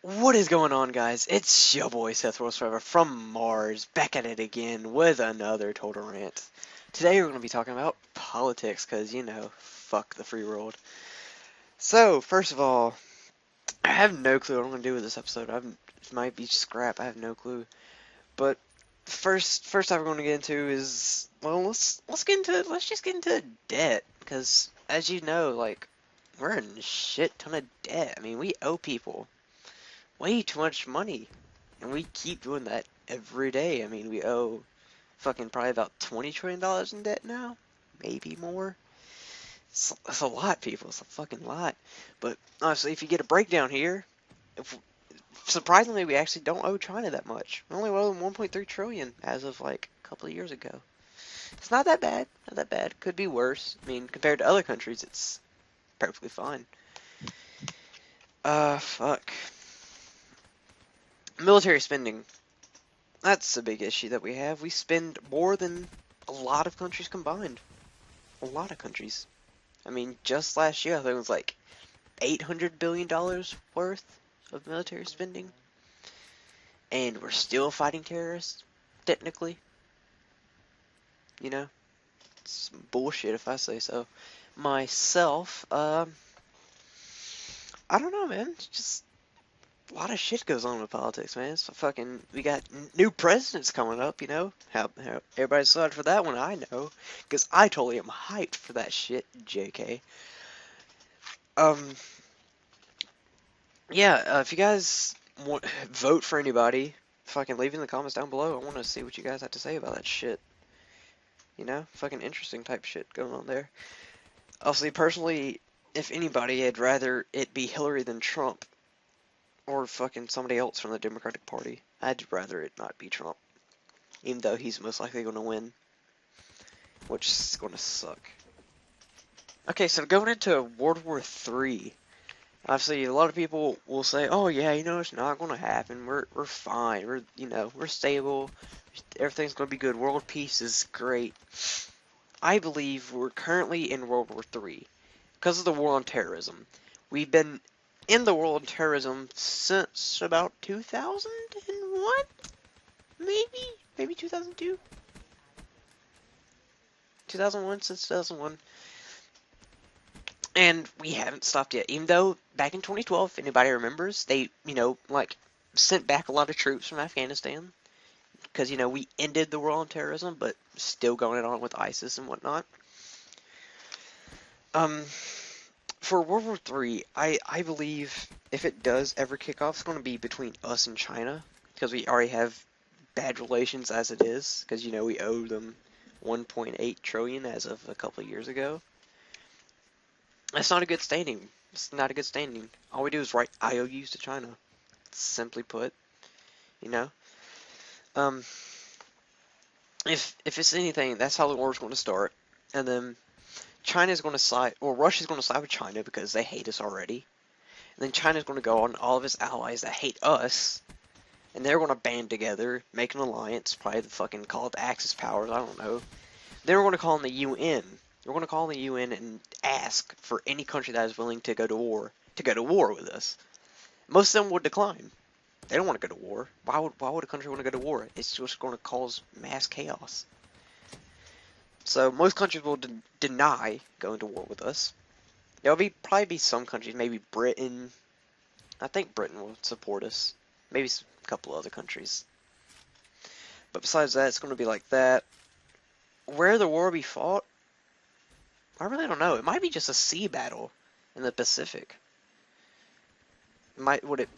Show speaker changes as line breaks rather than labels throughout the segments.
What is going on, guys? It's your boy Seth Rules Forever from Mars, back at it again with another Total Rant. Today we're going to be talking about politics, because, fuck the free world. So, first of all, I have no clue what I'm going to do with this episode. It might be scrap, I have no clue. But, first topic we're going to get into is, well, let's just get into debt, because, as you know, like, we're in a shit ton of debt. I mean, we owe people way too much money. And we keep doing that every day. I mean, we owe fucking probably about $20 trillion in debt now. Maybe more. It's a lot, people. It's a fucking lot. But honestly, if you get a breakdown here, if, surprisingly, we actually don't owe China that much. We only owe them 1.3 trillion as of like a couple of years ago. It's not that bad. Not that bad. Could be worse. I mean, compared to other countries, it's perfectly fine. Fuck. Military spending. That's a big issue that we have. We spend more than a lot of countries combined. A lot of countries. I mean, just last year, I think it was like $800 billion worth of military spending. And we're still fighting terrorists, technically. You know? It's bullshit if I say so. Myself, I don't know, man. It's just a lot of shit goes on with politics, man. It's fucking, we got new presidents coming up, you know? How everybody's excited for that one, I know. Because I totally am hyped for that shit, JK. Um, yeah, if you guys want vote for anybody, fucking leave in the comments down below. I want to see what you guys have to say about that shit. You know? Fucking interesting type shit going on there. Obviously, personally, if anybody, I'd rather it be Hillary than Trump. Or fucking somebody else from the Democratic Party. I'd rather it not be Trump. Even though he's most likely going to win. Which is going to suck. Okay, so going into World War III. Obviously, a lot of people will say, oh yeah, it's not going to happen. We're fine. We're stable. Everything's going to be good. World peace is great. I believe we're currently in World War III. Because of the war on terrorism. We've been in the war on terrorism since about 2001? Maybe 2002? 2001, since 2001. And we haven't stopped yet. Even though back in 2012, if anybody remembers, they, sent back a lot of troops from Afghanistan. Because, we ended the war on terrorism, but still going on with ISIS and whatnot. For World War III, I believe if it does ever kick off, it's going to be between us and China. Because we already have bad relations as it is. Because, we owe them 1.8 trillion as of a couple of years ago. That's not a good standing. It's not a good standing. All we do is write IOUs to China. Simply put, you know. Um, if it's anything, that's how the war's going to start, and then China's going to side, or Russia's going to side with China because they hate us already, and then China's going to go on all of its allies that hate us, and they're going to band together, make an alliance, probably the fucking called Axis powers, I don't know. Then we're going to call in the UN. We're going to call in the UN and ask for any country that is willing to go to war with us. Most of them would decline. They don't want to go to war. Why would a country want to go to war? It's just going to cause mass chaos. So most countries will deny going to war with us. There'll probably be some countries, maybe Britain. I think Britain will support us. Maybe a couple other countries. But besides that, it's going to be like that. Where the war will be fought, I really don't know. It might be just a sea battle in the Pacific. What it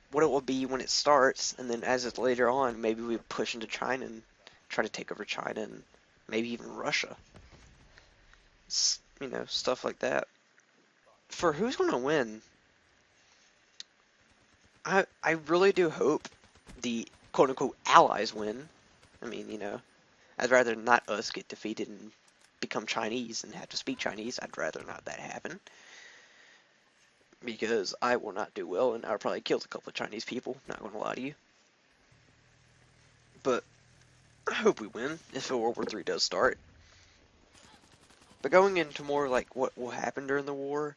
will be when it starts, and then as it's later on, maybe we push into China and try to take over China and maybe even Russia. Stuff like that. For who's going to win, I really do hope the quote-unquote allies win. I mean, I'd rather not us get defeated and become Chinese and have to speak Chinese. I'd rather not that happen. Because I will not do well, and I'll probably kill a couple of Chinese people, not gonna lie to you. But I hope we win if World War III does start. But going into more like what will happen during the war,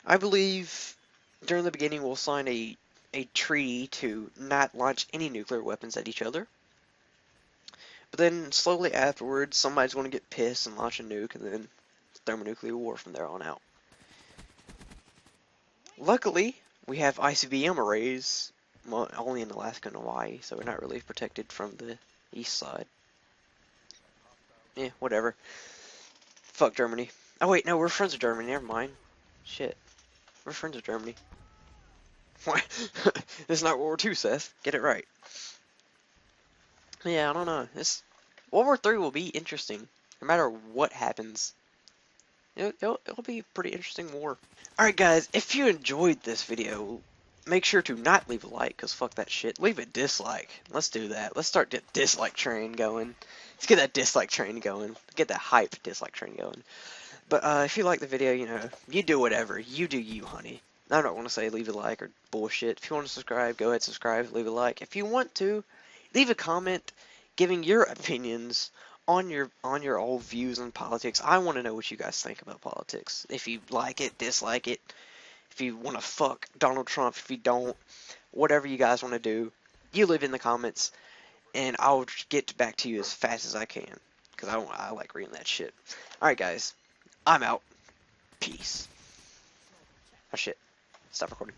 I believe During the beginning, we'll sign a treaty to not launch any nuclear weapons at each other. But then slowly afterwards, somebody's going to get pissed and launch a nuke, and then thermonuclear war from there on out. Luckily, we have ICBM arrays, well, only in Alaska and Hawaii, so we're not really protected from the east side. Yeah, whatever. Fuck Germany. Oh wait, no, we're friends with Germany, never mind. Shit. We're friends with Germany. What? This is not World War II, Seth. Get it right. Yeah, I don't know. World War III will be interesting, no matter what happens. It'll be a pretty interesting war. Alright guys, if you enjoyed this video, make sure to not leave a like, because fuck that shit. Leave a dislike. Let's do that. Let's start the dislike train going. Let's get that dislike train going. Get that hype dislike train going. But if you like the video, you do whatever. You do you, honey. I don't want to say leave a like or bullshit. If you want to subscribe, go ahead, subscribe, leave a like. If you want to, leave a comment giving your opinions on your old views on politics. I want to know what you guys think about politics. If you like it, dislike it. If you want to fuck Donald Trump, if you don't, whatever you guys want to do, you leave in the comments, and I'll get back to you as fast as I can. Because I like reading that shit. Alright guys, I'm out. Peace. Oh shit. Stop recording.